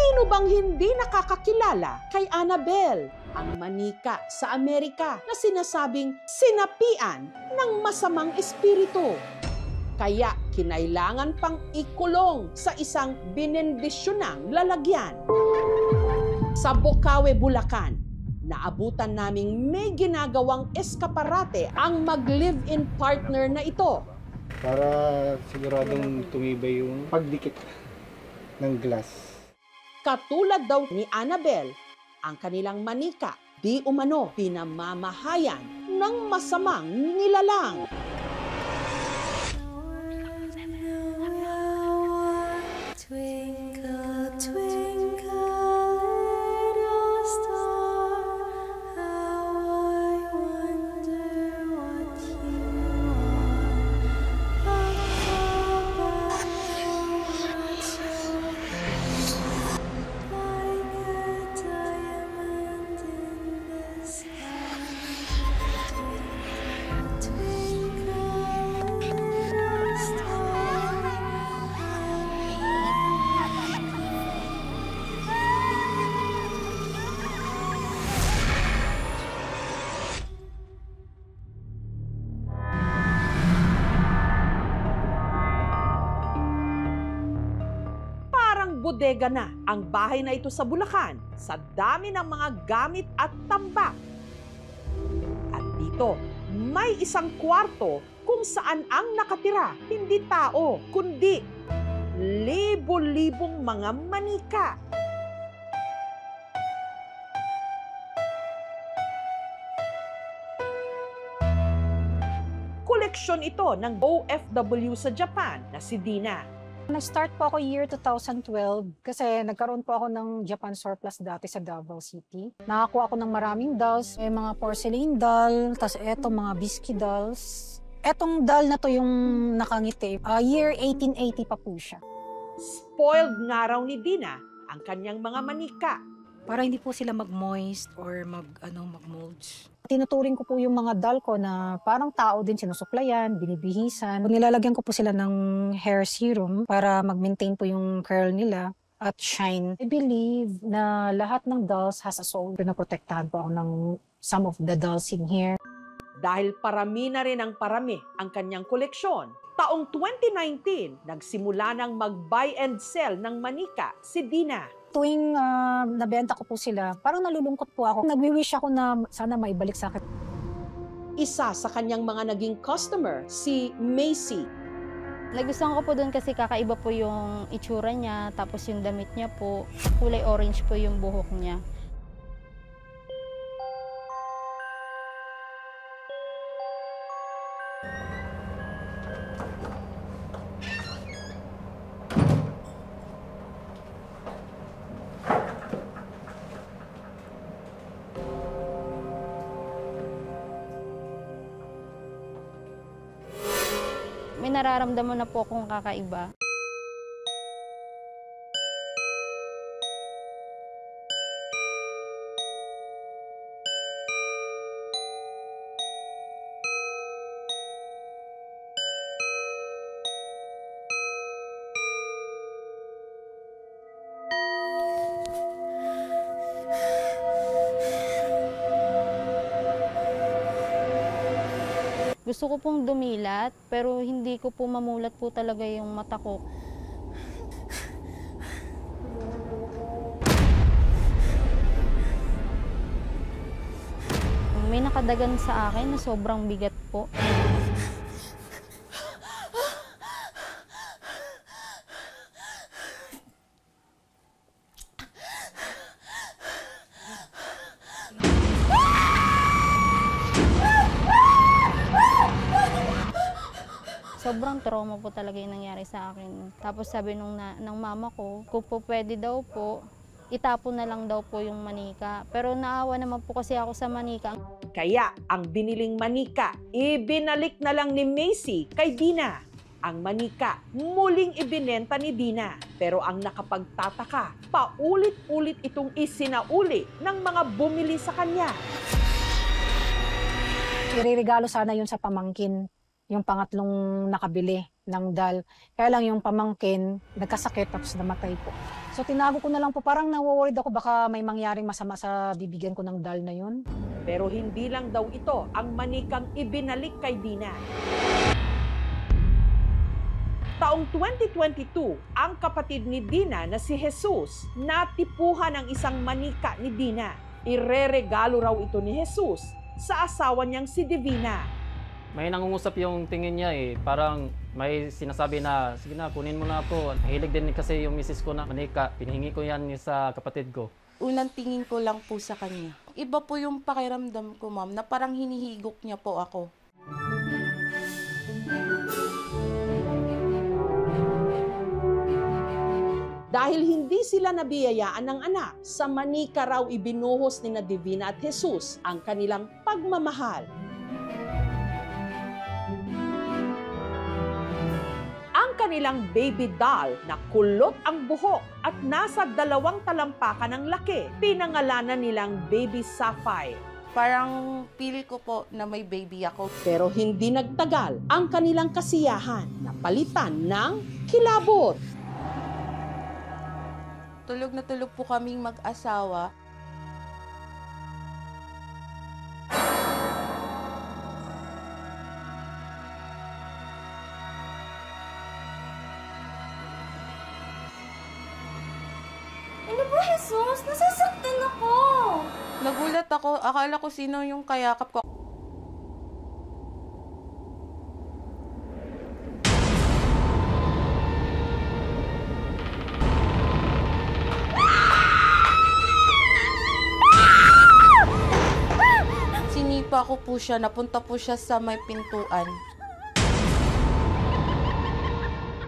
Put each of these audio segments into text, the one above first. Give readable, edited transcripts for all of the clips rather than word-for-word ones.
Sino bang hindi nakakakilala kay Annabelle, ang manika sa Amerika na sinasabing sinapian ng masamang espiritu? Kaya kinailangan pang ikulong sa isang binendisyonang lalagyan. Sa Bocaue, Bulacan, naabutan naming may ginagawang eskaparate ang mag-live-in partner na ito. Para siguradong tumibay yung pagdikit ng glass. Katulad daw ni Annabelle, ang kanilang manika di umano pinamamahayan ng masamang nilalang. Twinkle, twinkle, little star, how I wonder what you are. Up above, like a diamond in the sky. Twinkle, little star. Bodega na ang bahay na ito sa Bulacan sa dami ng mga gamit at tambak. At dito, may isang kwarto kung saan ang nakatira hindi tao, kundi libo-libong mga manika. Koleksyon ito ng OFW sa Japan na si Dina. Nag-start po ako year 2012 kasi nagkaroon po ako ng Japan surplus dati sa Davao City. Nakakuha ako ng maraming dolls, may mga porcelain doll, tapos eto mga biscuit dolls. Etong doll na to yung nakangiti, year 1880 pa po siya. Spoiled nga raw ni Dina ang kanyang mga manika. Para hindi po sila mag-moist or mag-molds. Tinuturing ko po yung mga doll ko na parang tao din, sinusuklayan, binibihisan. Nilalagyan ko po sila ng hair serum para mag-maintain po yung curl nila at shine. I believe na lahat ng dolls has a soul. Pinaprotektahan po ako ng some of the dolls in here. Dahil parami na rin ang parami ang kanyang koleksyon, taong 2019, nagsimula ng mag-buy and sell ng manika si Dina. Tuwing nabenta ko po sila, parang nalulungkot po ako. Nagwi-wish ako na sana maibalik sa akin. Isa sa kanyang mga naging customer, si Macy. Nagustuhan ko po doon kasi kakaiba po yung itsura niya, tapos yung damit niya po, kulay orange po yung buhok niya. May nararamdaman na po akong kakaiba. Gusto ko pong dumilat, pero hindi ko po mamulat po talaga yung mata ko. May nakadagan sa akin na sobrang bigat po. Sobrang trauma po talaga yung nangyari sa akin. Tapos sabi ng mama ko, kung po pwede daw po, itapon na lang daw po yung manika. Pero naawa naman po kasi ako sa manika. Kaya ang biniling manika, ibinalik na lang ni Macy kay Dina. Ang manika, muling ibinenta ni Dina. Pero ang nakapagtataka, paulit-ulit itong isinauli ng mga bumili sa kanya. Iririgalo sana yun sa pamangkin yung pangatlong nakabili ng dal. Kaya lang yung pamangkin, nagkasakit tapos namatay po. So tinago ko na lang po, parang nawo-worried ako baka may mangyaring masama sa bibigyan ko ng dal na yun. Pero hindi lang daw ito ang manikang ibinalik kay Dina. Taong 2022, ang kapatid ni Dina na si Jesus natipuhan ng isang manika ni Dina. Ireregalo raw ito ni Jesus sa asawa niyang si Divina. May nangungusap yung tingin niya eh. Parang may sinasabi na, sige na, kunin mo na ako. Mahilig din kasi yung misis ko na manika. Pinihingi ko yan sa kapatid ko. Unang tingin ko lang po sa kanya. Iba po yung pakiramdam ko, ma'am, na parang hinihigop niya po ako. Dahil hindi sila nabiyayaan ng anak, sa manika raw ibinuhos ni na Divina at Jesus ang kanilang pagmamahal. Ang kanilang baby doll na kulot ang buhok at nasa 2 talampakan ng laki, pinangalanan nilang Baby Sapphire. Parang pili ko po na may baby ako. Pero hindi nagtagal ang kanilang kasiyahan na palitan ng kilabot. Tulog na tulog po kaming mag-asawa. Ano ba, Jesus? Nasasaktan ako! Nagulat ako, akala ko sino yung kayakap ko. Sinipa ko po siya, napunta po siya sa may pintuan.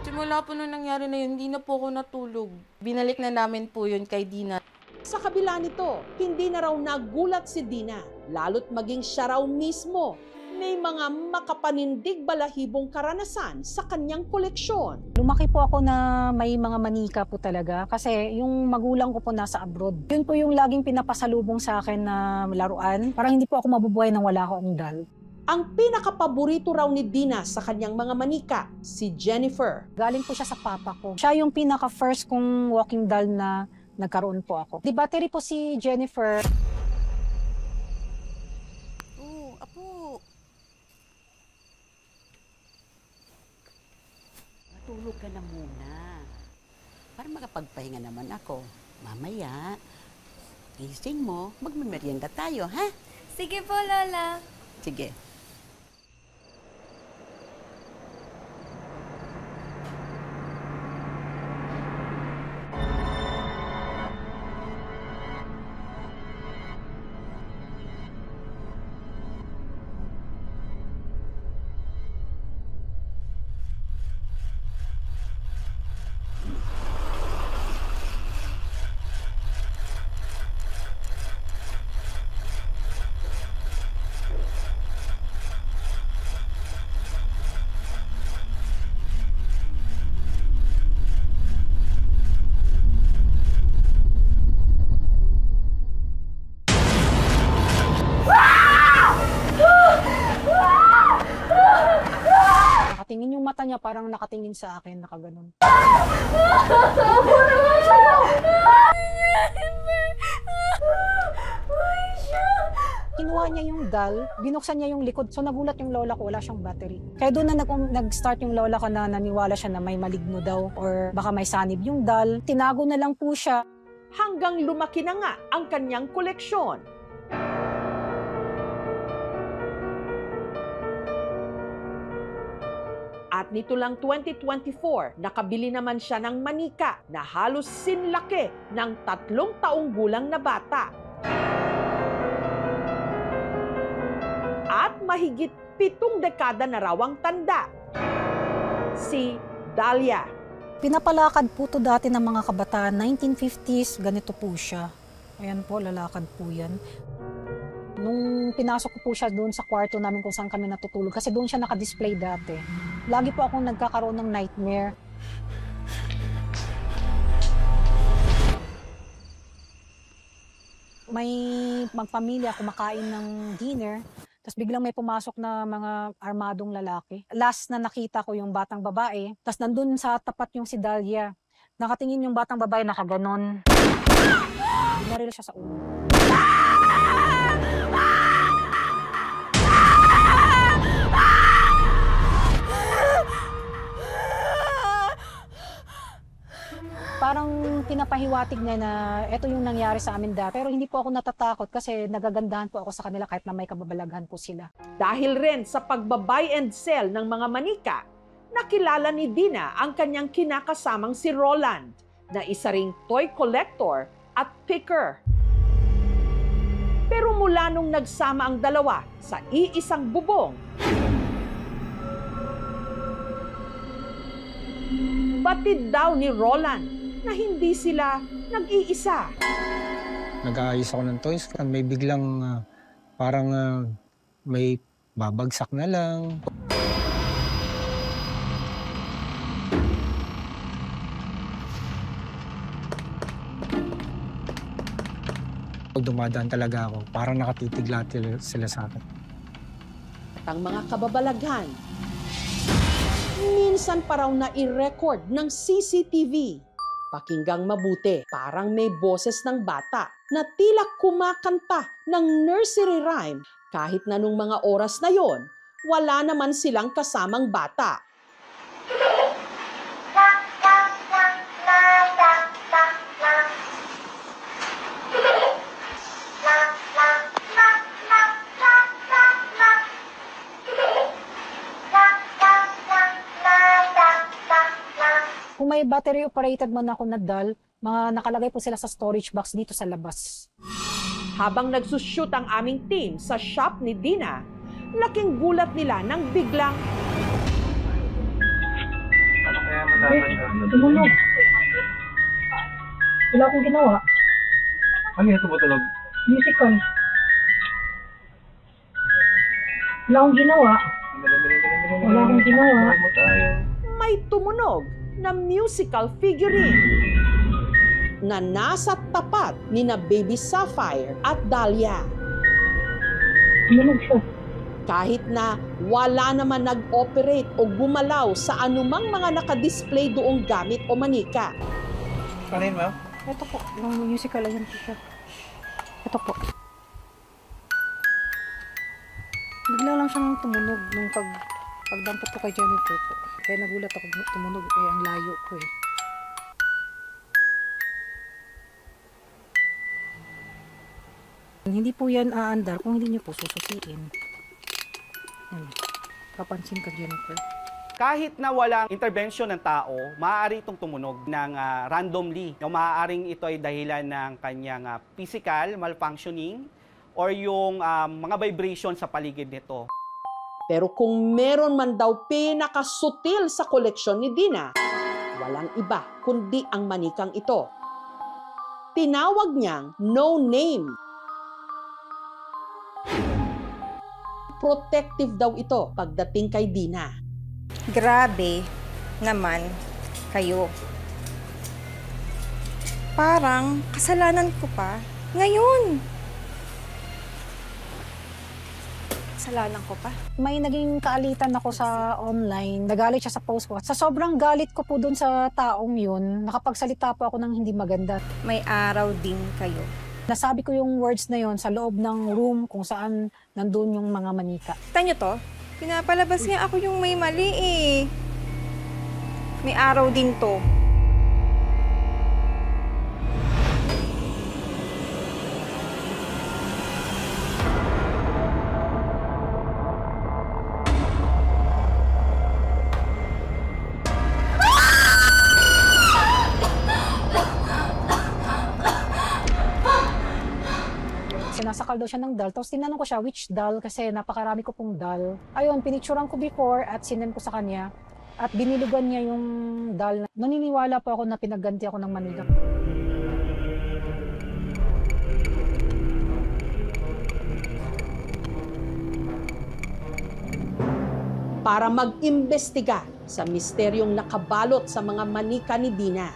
Simula po nung nangyari na yun, hindi na po ako natulog. Binalik na namin po yun kay Dina. Sa kabila nito, hindi na raw nagulat si Dina, lalo't maging siya raw mismo. May mga makapanindig balahibong karanasan sa kanyang koleksyon. Lumaki po ako na may mga manika po talaga kasi yung magulang ko po nasa abroad. Yun po yung laging pinapasalubong sa akin na laruan. Parang hindi po ako mabubuhay nang wala akong dal. Ang pinakapaborito raw ni Dina sa kanyang mga manika, si Jennifer. Galing po siya sa papa ko. Siya yung pinaka-first kong walking doll na nagkaroon po ako. Di battery po si Jennifer. Oo, apo. Matulog ka na muna. Para makapagpahinga naman ako. Mamaya, gising mo, magmamerienda tayo, ha? Sige po, Lola. Sige. Nakatingin yung mata niya, parang nakatingin sa akin, nakaganon. Kinuha niya yung doll, binuksan niya yung likod, so nagulat yung lola ko, wala siyang battery. Kaya doon na nag-start yung lola ko na naniwala siya na may maligno daw or baka may sanib yung doll. Tinago na lang po siya. Hanggang lumaki na nga ang kanyang koleksyon. At nito lang 2024, nakabili naman siya ng manika na halos sinlaki ng 3 taong gulang na bata. At mahigit 7 dekada na raw ang tanda. Si Dahlia. Pinapalakad po to dati ng mga kabataan, 1950s, ganito po siya. Ayan po, lalakad po yan. Nung pinasok ko po siya doon sa kwarto namin kung saan kami natutulog, kasi doon siya naka-display dati. Lagi po akong nagkakaroon ng nightmare. May magpamilya kumakain ng dinner, Tapos biglang may pumasok na mga armadong lalaki. Last na nakita ko yung batang babae. Tapos nandun sa tapat yung si Dalia. Nakatingin yung batang babae, nakaganon. Binaril siya sa ulo. Parang pinapahiwatig niya na ito yung nangyari sa amin dati. Pero hindi po ako natatakot kasi nagagandahan po ako sa kanila kahit na may kababalaghan po sila. Dahil rin sa pagbabuy and sell ng mga manika, nakilala ni Dina ang kanyang kinakasamang si Roland, na isa ring toy collector at picker. Pero mula nung nagsama ang dalawa sa iisang bubong, batid daw ni Roland na hindi sila nag-iisa. Nag-aayos ako ng toys. May biglang parang may babagsak na lang. Pag dumadaan talaga ako, parang nakatitigla sila sa akin. At ang mga kababalaghan, minsan pa raw na i-record ng CCTV. Pakinggang mabuti, parang may boses ng bata na tila kumakanta ng nursery rhyme kahit na nung mga oras na yon, wala naman silang kasamang bata. Kung may battery operated man ako na doll, mga nakalagay po sila sa storage box dito sa labas. Habang nagsushoot ang aming team sa shop ni Dina, laking gulat nila nang biglang Tumunog. Wala akong ginawa. Ano yung tumutulog? Musical. Wala akong ginawa. Wala akong ginawa. may tumunog na musical figurine na nasa tapat ni na Baby Sapphire at Dahlia. Kahit na wala naman nag-operate o gumalaw sa anumang mga nakadisplay doong gamit o manika. Ano yun, ma'am? Ito po, yung musical, ayan po siya. Ito po. Bigla lang siyang tumunog nung pagdampot ko kay Jennifer po. Kaya nagulat ako tumunog, ang layo ko eh. Hindi po yan aandar kung hindi niyo po sususiin. Kapansin ka, Jennifer. Kahit na walang intervention ng tao, maaari itong tumunog ng randomly. Maaaring ito ay dahilan ng kanyang physical malfunctioning or yung mga vibration sa paligid nito. Pero kung meron man daw pinakasutil sa koleksyon ni Dina, walang iba kundi ang manikang ito. Tinawag niyang no name. Protective daw ito pagdating kay Dina. Grabe naman kayo. Parang kasalanan ko pa ngayon. Kasalanan ko pa. May naging kaalitan ako sa online. Nagalit siya sa post ko. Sa sobrang galit ko po dun sa taong yun, nakapagsalita po ako ng hindi maganda. May araw din kayo. Nasabi ko yung words na yon sa loob ng room kung saan nandun yung mga manika. Kita nyo to? Pinapalabas niya ako yung may mali eh. May araw din to. Sinasakal daw siya ng doll. Tapos tinanong ko siya, which doll? Kasi napakarami ko pong doll. Ayun, pinicturean ko before at sinend ko sa kanya. At binilugan niya yung doll. Naniniwala po ako na pinagganti ako ng Manila. Para mag-imbestiga sa misteryong nakabalot sa mga manika ni Dina,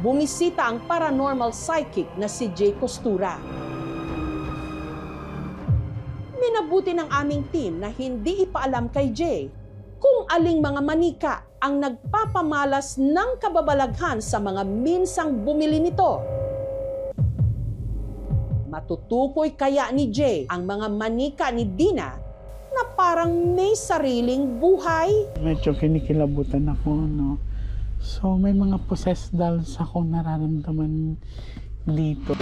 bumisita ang paranormal psychic na si Jay Costura. minabuti ng aming team na hindi ipaalam kay Jay kung aling mga manika ang nagpapamalas ng kababalaghan sa mga minsang bumili nito. Matutukoy kaya ni Jay ang mga manika ni Dina na parang may sariling buhay? Medyo kinikilabutan ako, no? So, may mga possessed dolls akong nararamdaman dito.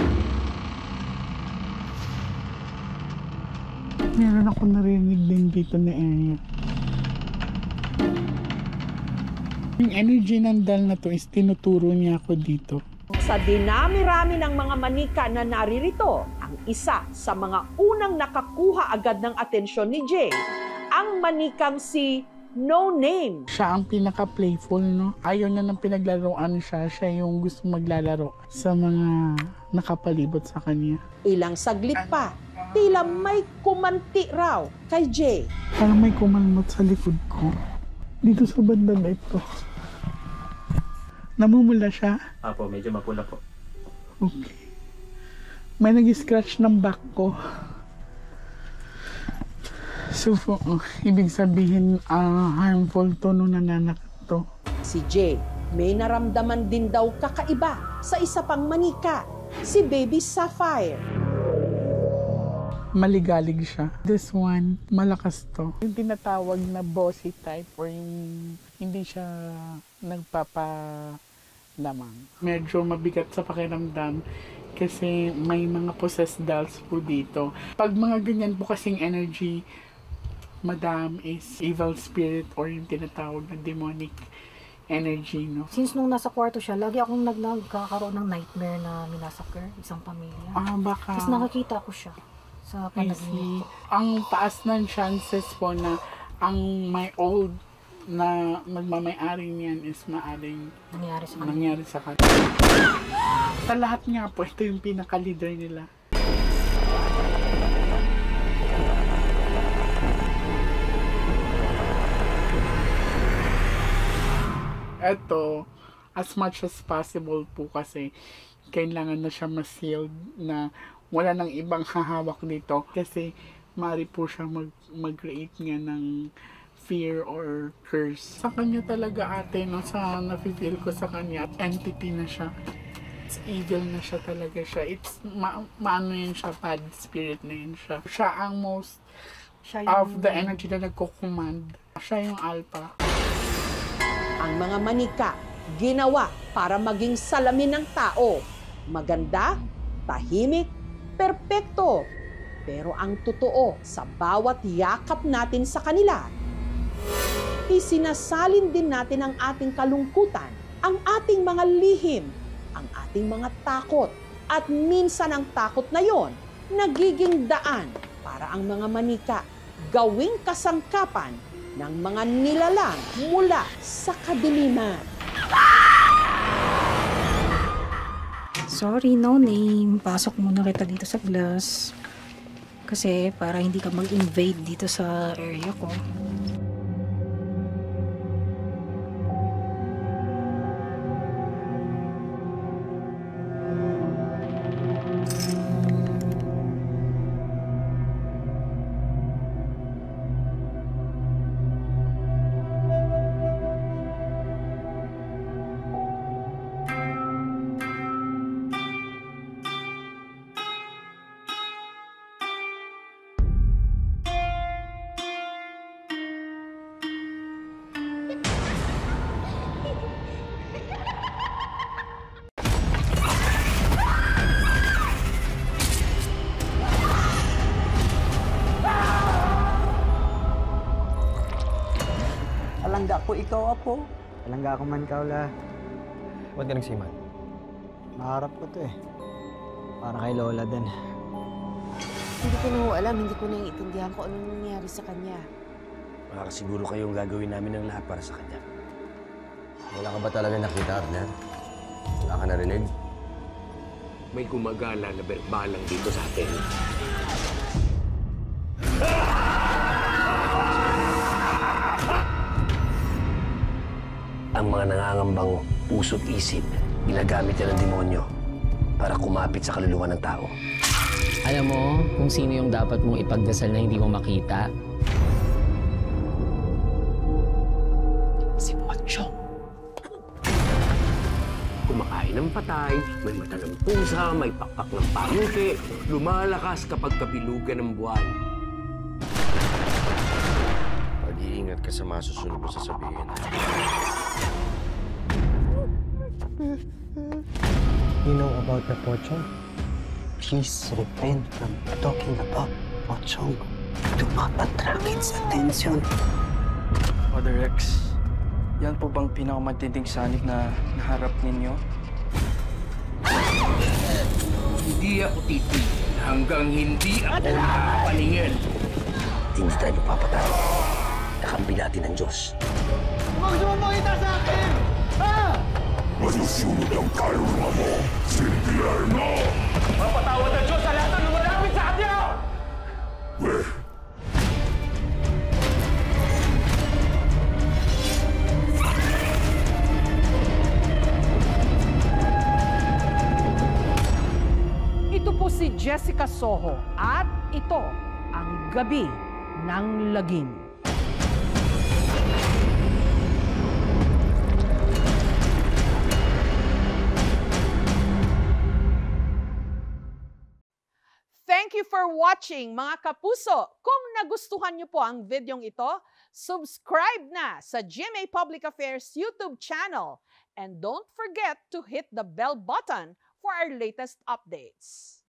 Meron ako narinig din dito na area. Yung energy ng doll na to is tinuturo niya ako dito. Sa dinami-rami ng mga manika na naririto, ang isa sa mga unang nakakuha agad ng atensyon ni Jay, ang manikang si No Name. Siya ang pinaka-playful, no? Ayaw niya ng pinaglaruan siya. Siya yung gusto maglalaro sa mga nakapalibot sa kanya. Ilang saglit pa, tila may kumanti raw kay Jay. Parang may kumalmot sa likod ko. Dito sa banda na ito. Namumula siya? Apo, medyo mapula po. Okay. May nag-scratch ng back ko. So, ibig sabihin, harmful to nung nananakat to. Si Jay, may naramdaman din daw kakaiba sa isa pang manika, si Baby Sapphire. Maligalig siya. This one, malakas to. Yung tinatawag na bossy type or yung hindi siya nagpapalamang. Medyo mabigat sa pakiramdam kasi may mga possessed dolls po dito. Pag mga ganyan po kasing energy, madam, is evil spirit or yung tinatawag na demonic energy, no? Since nung nasa kwarto siya, lagi akong nagkakaroon ng nightmare na minasakir isang pamilya. Baka. Tapos nakakita ko siya sa panaginip. Ang taas ng chances po na ang may old na magmamayari niyan is maaring nangyari sa kanya. Sa lahat nga po, ito yung pinaka-leader nila. Ito, as much as possible po kasi kailangan na siya ma-sealed na wala nang ibang hahawak dito kasi maaari po siya mag-create nga ng fear or curse. Sa kanya talaga ate, no, sa nafe-feel ko sa kanya, entity na siya. It's evil na siya talaga siya. It's, maano yun siya, bad spirit na yun siya. Siya ang most of the energy na nagko-command. Siya yung alpha. Ang mga manika, ginawa para maging salamin ng tao. Maganda, tahimik, perpekto. Pero ang totoo, sa bawat yakap natin sa kanila, isinasalin din natin ang ating kalungkutan, ang ating mga lihim, ang ating mga takot. At minsan ang takot na yon, nagiging daan para ang mga manika gawing kasangkapan ng mga nilalang mula sa kadiliman. Sorry, No Name. Pasok muna kita dito sa glass. Kasi para hindi ka mag-invade dito sa area ko. Palangga ko ikaw, Apo. Palangga ako man, Kaula. Ba't ka nagsiman? Maharap ko to eh. Para kay Lola din. Hindi ko na alam, hindi ko naiintindihan kung anong nangyari sa kanya. Makakasiguro kayong gagawin namin ng lahat para sa kanya. Wala ka ba talaga nakita, Abner? Wala ka narinig? May gumagala na berbalang dito sa atin. Ang mga nangangambang puso't isip, ginagamit yan ng demonyo para kumapit sa kaluluwa ng tao. Alam mo kung sino yung dapat mong ipagdasal na hindi mo makita? Si Pochong. Kumakain ng patay, may mata ng pusa, may pakpak ng panguki, lumalakas kapag kabilugan ng buwan. Mag-iingat ka sa mga susunod mo sasabihin. You know about the Pochong? Please refrain from talking about Pochong. Do not attract its attention. Father Rex, yan po bang pinakamatinding sanib na naharap ninyo? Hindi ako titigil hanggang hindi ako nakapalingin. Hindi tayo mapapatay. Nakampi natin ang Diyos. Huwag sumapakita sa akin! Ha? Masusunod ang kaluluwa mo, Silvia mo! Mapatawad ang Diyos sa lahat ng lumalapit sa Kanya! Ito po si Jessica Soho at ito ang Gabi ng Lagim. Thank you for watching, mga kapuso. Kung nagustuhan niyo po ang videong ito, subscribe na sa GMA Public Affairs YouTube channel. And don't forget to hit the bell button for our latest updates.